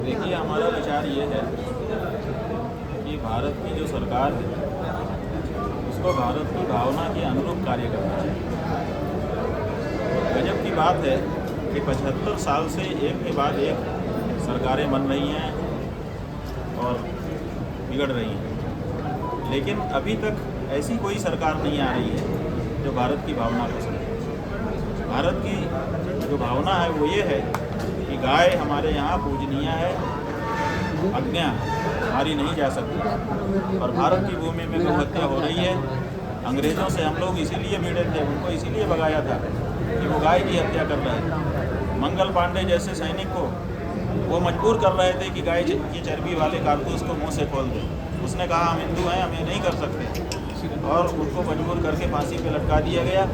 देखिए, हमारा विचार ये है कि भारत की जो सरकार है उसको भारत की भावना के अनुरूप कार्य करना चाहिए। गजब की बात है कि 75 साल से एक के बाद एक सरकारें बन रही हैं और बिगड़ रही हैं, लेकिन अभी तक ऐसी कोई सरकार नहीं आ रही है जो भारत की भावना को समझे। भारत की जो भावना है वो ये है कि गाय हमारे यहाँ पूजनीय है, आज्ञा मारी नहीं जा सकती, और भारत की भूमि में गौ हत्या हो रही है। अंग्रेज़ों से हम लोग इसीलिए भिड़े थे, उनको इसीलिए भगाया था कि वो गाय की हत्या कर रहे थे। मंगल पांडे जैसे सैनिक को वो मजबूर कर रहे थे कि गाय की चर्बी वाले कारतूस को मुंह से खोल दें। उसने कहा हम हिंदू हैं, हम ये नहीं कर सकते, और उनको मजबूर करके फांसी पे लटका दिया गया,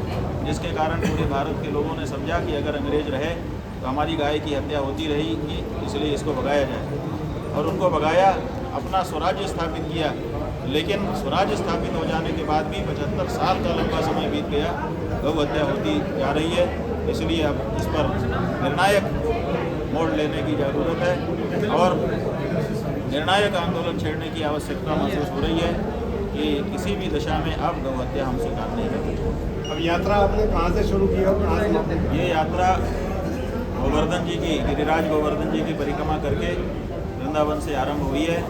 जिसके कारण पूरे भारत के लोगों ने समझा कि अगर अंग्रेज़ रहे तो हमारी गाय की हत्या होती रहेगी, इसलिए इसको भगाया जाए। और उनको भगाया, अपना स्वराज्य स्थापित किया, लेकिन स्वराज्य स्थापित हो जाने के बाद भी 75 साल का लंबा समय बीत गया, गौ हत्या होती जा रही है। इसलिए अब इस पर निर्णायक मोड़ लेने की ज़रूरत है और निर्णायक आंदोलन छेड़ने की आवश्यकता महसूस हो रही है कि किसी भी दशा में अब गौ हत्या हम स्वीकार नहीं करेंगे। अब यात्रा आपने कहाँ से शुरू की और कहाँ से? ये यात्रा गोवर्धन जी की, गिरिराज गोवर्धन जी की परिक्रमा करके वृंदावन से आरंभ हुई है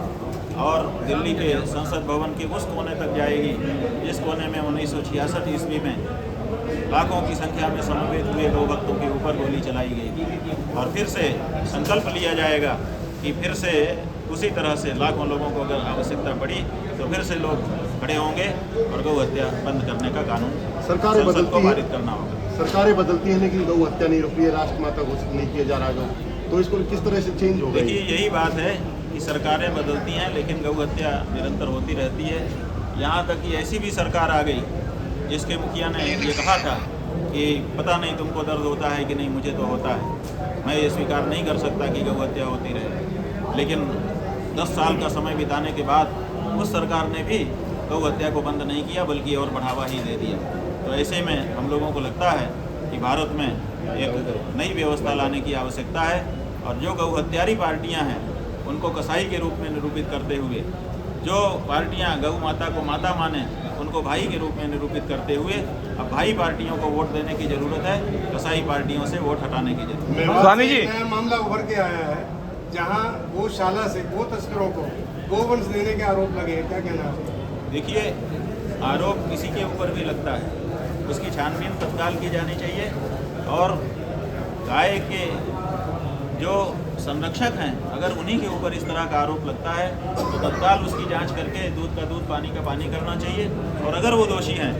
और दिल्ली के संसद भवन के उस कोने तक जाएगी जिस कोने में 1966 ईस्वी में लाखों की संख्या में समवेत हुए गौ भक्तों के ऊपर गोली चलाई गई। और फिर से संकल्प लिया जाएगा कि फिर से उसी तरह से लाखों लोगों को अगर आवश्यकता पड़ी तो फिर से लोग खड़े होंगे और गौ हत्या बंद करने का कानून सरकारें संसद को बदलती पारित करना होगा। सरकारें बदलती हैं लेकिन गौ हत्या नहीं रुक रही है, राष्ट्रमाता घोषित नहीं किया जा रहा है, तो इसको किस तरह से चेंज होगा? देखिए, यही बात है कि सरकारें बदलती हैं लेकिन गौ हत्या निरंतर होती रहती है। यहाँ तक कि ऐसी भी सरकार आ गई जिसके मुखिया ने ये कहा था कि पता नहीं तुमको दर्द होता है कि नहीं, मुझे तो होता है, मैं ये स्वीकार नहीं कर सकता कि गौ हत्या होती रहे। लेकिन 10 साल का समय बिताने के बाद उस सरकार ने भी गौ हत्या को बंद नहीं किया बल्कि और बढ़ावा ही दे दिया। तो ऐसे में हम लोगों को लगता है कि भारत में एक नई व्यवस्था लाने की आवश्यकता है और जो गौ हत्यारी पार्टियाँ हैं उनको कसाई के रूप में निरूपित करते हुए, जो पार्टियाँ गौ माता को माता माने उनको भाई के रूप में निरूपित करते हुए अब भाई पार्टियों को वोट देने की ज़रूरत है, कसाई पार्टियों से वोट हटाने की जरूरत है। स्वामी जी, नया मामला उभर के आया है जहां गौशाला से गो तस्करों को गोवंश देने के आरोप लगे हैं, क्या कहना है? देखिए, आरोप किसी के ऊपर भी लगता है, उसकी छानबीन तत्काल की जानी चाहिए और गाय के जो संरक्षक हैं अगर उन्हीं के ऊपर इस तरह का आरोप लगता है तो तत्काल उसकी जांच करके दूध का दूध पानी का पानी करना चाहिए, और अगर वो दोषी हैं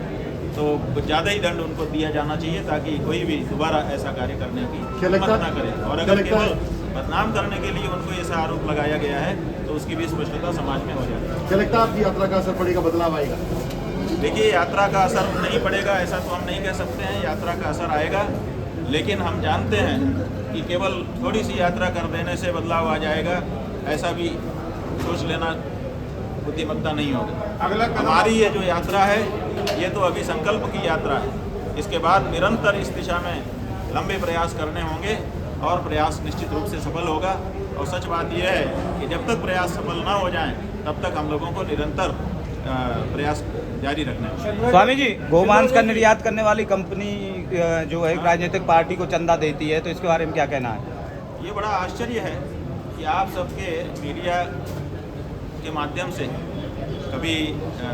तो कुछ ज़्यादा ही दंड उनको दिया जाना चाहिए ताकि कोई भी दोबारा ऐसा कार्य करने की हिम्मत ना करे। और अगर केवल बदनाम करने के लिए उनको ऐसा आरोप लगाया गया है तो उसकी भी स्पष्टता समाज में हो जाएगी। क्या लगता है आपकी यात्रा का असर पड़ेगा, बदलाव आएगा? देखिए, यात्रा का असर नहीं पड़ेगा ऐसा तो हम नहीं कह सकते हैं, यात्रा का असर आएगा, लेकिन हम जानते हैं कि केवल थोड़ी सी यात्रा कर देने से बदलाव आ जाएगा ऐसा भी सोच लेना बुद्धिमत्ता नहीं होगा। अगला हमारी ये जो यात्रा है ये तो अभी संकल्प की यात्रा है, इसके बाद निरंतर इस दिशा में लंबे प्रयास करने होंगे और प्रयास निश्चित रूप से सफल होगा। और सच बात यह है कि जब तक प्रयास सफल ना हो जाएं तब तक हम लोगों को निरंतर प्रयास जारी रखना है। स्वामी जी, गोमांस का निर्यात करने वाली कंपनी जो है राजनीतिक पार्टी को चंदा देती है, तो इसके बारे में क्या कहना है? ये बड़ा आश्चर्य है कि आप सबके मीडिया के माध्यम से कभी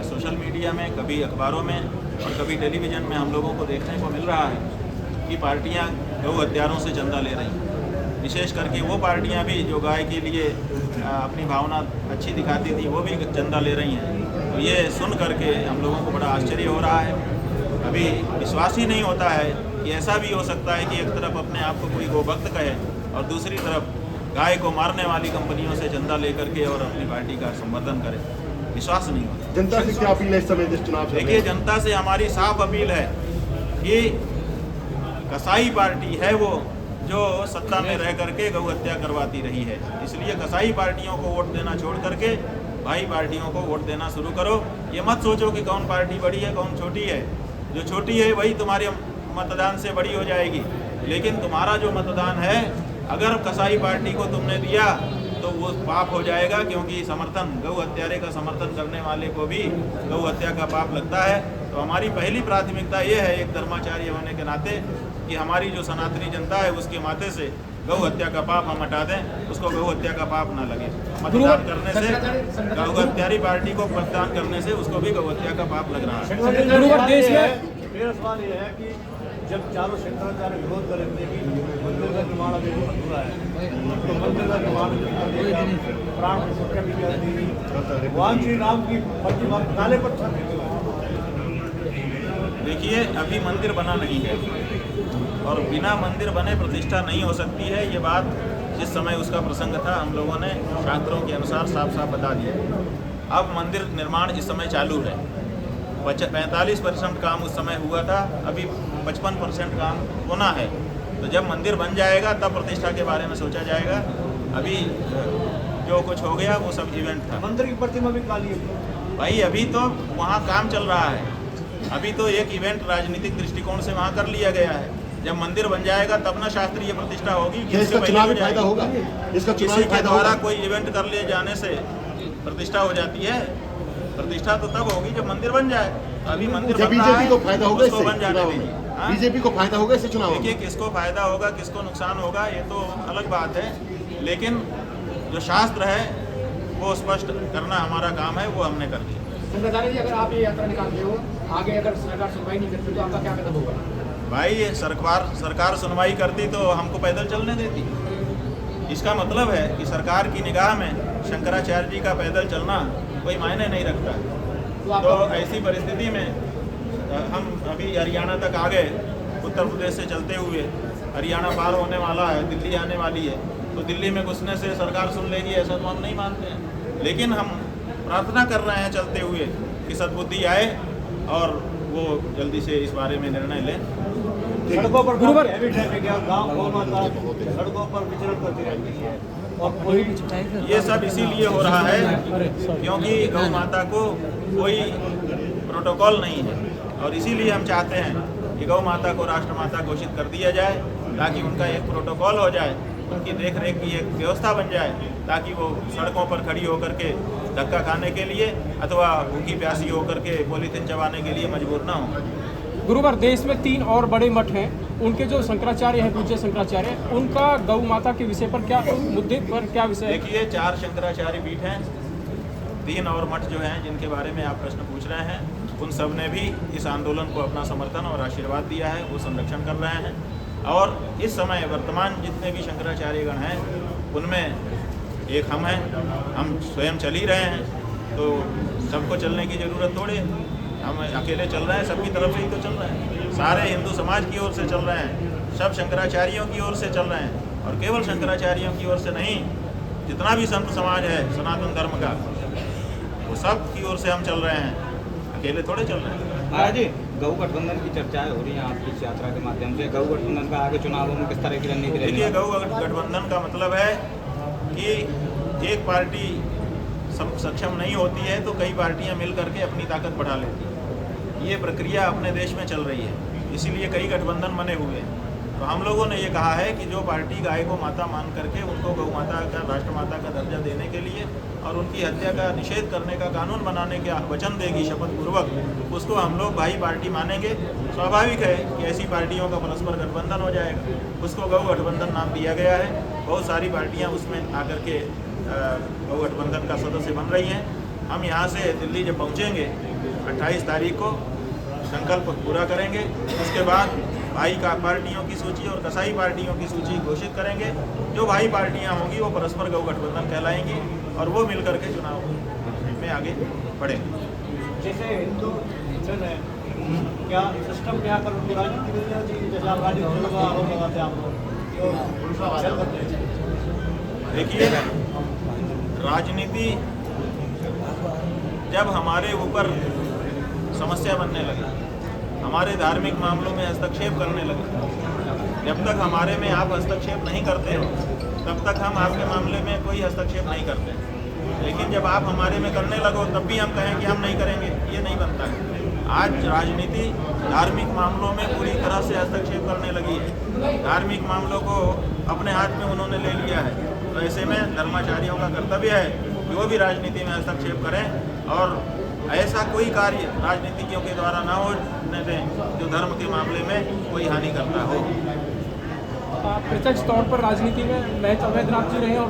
सोशल मीडिया में, कभी अखबारों में और कभी टेलीविज़न में हम लोगों को देखने को मिल रहा है कि पार्टियां गौ हत्यारों से चंदा ले रही हैं। विशेष करके वो पार्टियां भी जो गाय के लिए अपनी भावना अच्छी दिखाती थी वो भी चंदा ले रही हैं। तो ये सुन करके हम लोगों को बड़ा आश्चर्य हो रहा है। अभी विश्वास ही नहीं होता है कि ऐसा भी हो सकता है कि एक तरफ अपने आप को कोई गोभक्त कहे और दूसरी तरफ गाय को मारने वाली कंपनियों से चंदा लेकर के और अपनी पार्टी का संवर्धन करे। विश्वास नहीं होता। जनता से क्या अपील है इस समय जिस चुनाव से? देखिए, जनता से हमारी साफ अपील है कि कसाई पार्टी है वो जो सत्ता में रह करके गौ हत्या करवाती रही है, इसलिए कसाई पार्टियों को वोट देना छोड़ करके भाई पार्टियों को वोट देना शुरू करो। ये मत सोचो कि कौन पार्टी बड़ी है कौन छोटी है, जो छोटी है वही तुम्हारे मतदान से बड़ी हो जाएगी, लेकिन तुम्हारा जो मतदान है अगर कसाई पार्टी को तुमने दिया तो वो पाप हो जाएगा, क्योंकि गौ हत्यारे का समर्थन करने वाले को भी गौ हत्या का पाप लगता है। तो हमारी पहली प्राथमिकता ये है एक धर्माचार्य होने के नाते कि हमारी जो सनातनी जनता है उसके माथे से गौ हत्या का पाप हम हटा दें, उसको गौ हत्या का पाप ना लगे। मतदान करने से गौ हत्यारी पार्टी को मतदान करने से उसको भी गौ हत्या का पाप लग रहा है। गुरुवर देश में मेरा सवाल ये है कि जब चारों शंकराचार्य विरोध कर रहे थे कि मंदिर का निर्माण अभी अधूरा है, तो मंदिर का निर्माण प्राण प्रतिष्ठा भी कर दी, भगवान श्री राम की प्रतिमा काले पत्थर पे क्यों है? देखिए, अभी मंदिर बना नहीं है और बिना मंदिर बने प्रतिष्ठा नहीं हो सकती है। ये बात जिस समय उसका प्रसंग था हम लोगों ने शास्त्रों के अनुसार साफ साफ बता दिया। अब मंदिर निर्माण इस समय चालू है। 45% काम उस समय हुआ था, अभी 55% काम होना है। तो जब मंदिर बन जाएगा तब प्रतिष्ठा के बारे में सोचा जाएगा। अभी जो कुछ हो गया वो सब इवेंट था। मंदिर की प्रतिमा भी काली है भाई, अभी तो वहाँ काम चल रहा है। अभी तो एक इवेंट राजनीतिक दृष्टिकोण से वहाँ कर लिया गया है। जब मंदिर बन जाएगा तब ना शास्त्रीय प्रतिष्ठा होगी। इसका चुनावी फायदा होगा, इसका किसी चुनावी के फायदा द्वारा होगा। कोई इवेंट कर लिए जाने से प्रतिष्ठा हो जाती है? प्रतिष्ठा तो तब होगी जब मंदिर बन जाए। अभी मंदिर जब बन रहा बीजेपी है, को फायदा होगा उसको इससे बन जाने चुनाव दीजिए। में, हाँ? बीजेपी को फायदा होगा इससे चुनाव देखिए, में। किसको फायदा होगा किसको नुकसान होगा ये तो अलग बात है, लेकिन जो शास्त्र है वो स्पष्ट करना हमारा काम है, वो हमने कर दिया। शंकराचार्य जी, अगर आप ये यात्रा निकालते हो, आगे अगर सरकार सुनवाई नहीं करती तो आपका क्या कदम होगा? भाई, सरकार सुनवाई करती तो हमको पैदल चलने देती। इसका मतलब है कि सरकार की निगाह में शंकराचार्य जी का पैदल चलना कोई मायने नहीं रखता। तो ऐसी परिस्थिति में हम अभी हरियाणा तक आ गए, उत्तर प्रदेश से चलते हुए हरियाणा पार होने वाला है, दिल्ली आने वाली है। तो दिल्ली में घुसने से सरकार सुन लेगी ऐसा तो हम नहीं मानते हैं, लेकिन हम प्रार्थना कर रहे हैं चलते हुए कि सद्बुद्धि आए और वो जल्दी से इस बारे में निर्णय लें। सड़कों पर गुरुवर हैवी ट्रैफिक है, गाँव गौ माता सड़कों पर विचरण करती रहती है और कोई ये सब इसीलिए हो रहा है क्योंकि गौ माता को कोई प्रोटोकॉल नहीं है, और इसीलिए हम चाहते हैं कि गौ माता को राष्ट्रमाता घोषित कर दिया जाए, ताकि उनका एक प्रोटोकॉल हो जाए, उनकी देख रेख की एक व्यवस्था बन जाए, ताकि वो सड़कों पर खड़ी होकर के धक्का खाने के लिए अथवा भूखी प्यासी होकर के पॉलीथीन चबाने के लिए मजबूर ना हो। गुरुवर, देश में 3 और बड़े मठ हैं, उनके जो शंकराचार्य हैं, पूज्य शंकराचार्य, उनका गौ माता के विषय पर क्या मुद्दे पर क्या विषय है? देखिए, 4 शंकराचार्य पीठ हैं, 3 और मठ जो हैं जिनके बारे में आप प्रश्न पूछ रहे हैं, उन सब ने भी इस आंदोलन को अपना समर्थन और आशीर्वाद दिया है, वो संरक्षण कर रहे हैं। और इस समय वर्तमान जितने भी शंकराचार्यगण हैं उनमें एक हम हैं, हम स्वयं चल ही रहे हैं, तो सबको चलने की ज़रूरत थोड़ी है। हम अकेले चल रहे हैं, सबकी तरफ से ही तो चल रहे हैं, सारे हिंदू समाज की ओर से चल रहे हैं, सब शंकराचार्यों की ओर से चल रहे हैं, और केवल शंकराचार्यों की ओर से नहीं, जितना भी संत समाज है सनातन धर्म का, वो सब की ओर से हम चल रहे हैं, अकेले थोड़े चल रहे हैं। महाराज जी, गौ गठबंधन की चर्चाएं हो रही हैं आपकी इस यात्रा के माध्यम से। गौ गठबंधन का आगे चुनावों में किस तरह की रणनीति रहेगी? देखिए, गौ गठबंधन का मतलब है कि एक पार्टी सक्षम नहीं होती है तो कई पार्टियां मिल करके अपनी ताकत बढ़ा लेती हैं। ये प्रक्रिया अपने देश में चल रही है, इसीलिए कई गठबंधन बने हुए हैं। तो हम लोगों ने ये कहा है कि जो पार्टी गाय को माता मान करके उनको गौ माता का, राष्ट्रमाता का दर्जा देने के लिए और उनकी हत्या का निषेध करने का कानून बनाने का वचन देगी शपथपूर्वक, उसको हम लोग भाई पार्टी मानेंगे। स्वाभाविक है कि ऐसी पार्टियों का परस्पर गठबंधन हो जाएगा, उसको गौ गठबंधन नाम दिया गया है। बहुत सारी पार्टियाँ उसमें आकर के गौ गठबंधन का सदस्य बन रही हैं। हम यहाँ से दिल्ली जब पहुँचेंगे 28 तारीख को संकल्प पूरा करेंगे, उसके बाद भाई का पार्टियों की सूची और कसाई पार्टियों की सूची घोषित करेंगे। जो भाई पार्टियां होंगी वो परस्पर गौ गठबंधन कहलाएंगी और वो मिलकर के चुनाव में आगे बढ़ेंगे। जैसे हिंदू जन है, क्या सिस्टम में आकर उनको राजनीति मिल जाती है? जैसे आप राजनीति का आरोप लगाते हैं आप लोग, देखिए, राजनीति जब हमारे ऊपर समस्या बनने लगी, हमारे धार्मिक मामलों में हस्तक्षेप करने लगे, जब तक हमारे में आप हस्तक्षेप नहीं करते हो तब तक हम आपके मामले में कोई हस्तक्षेप नहीं करते। लेकिन जब आप हमारे में करने लगो तब भी हम कहें कि हम नहीं करेंगे, ये नहीं बनता है। आज राजनीति धार्मिक मामलों में पूरी तरह से हस्तक्षेप करने लगी है, धार्मिक मामलों को अपने हाथ में उन्होंने ले लिया है। तो ऐसे में धर्माचार्यों का कर्तव्य है कि वो भी राजनीति में हस्तक्षेप करें और ऐसा कोई कार्य राजनीतिज्ञों के द्वारा ना होने दें जो धर्म के मामले में कोई हानि करता हो। प्रत्यक्ष तौर पर राजनीति में महज अवैधनाथ जी रहे और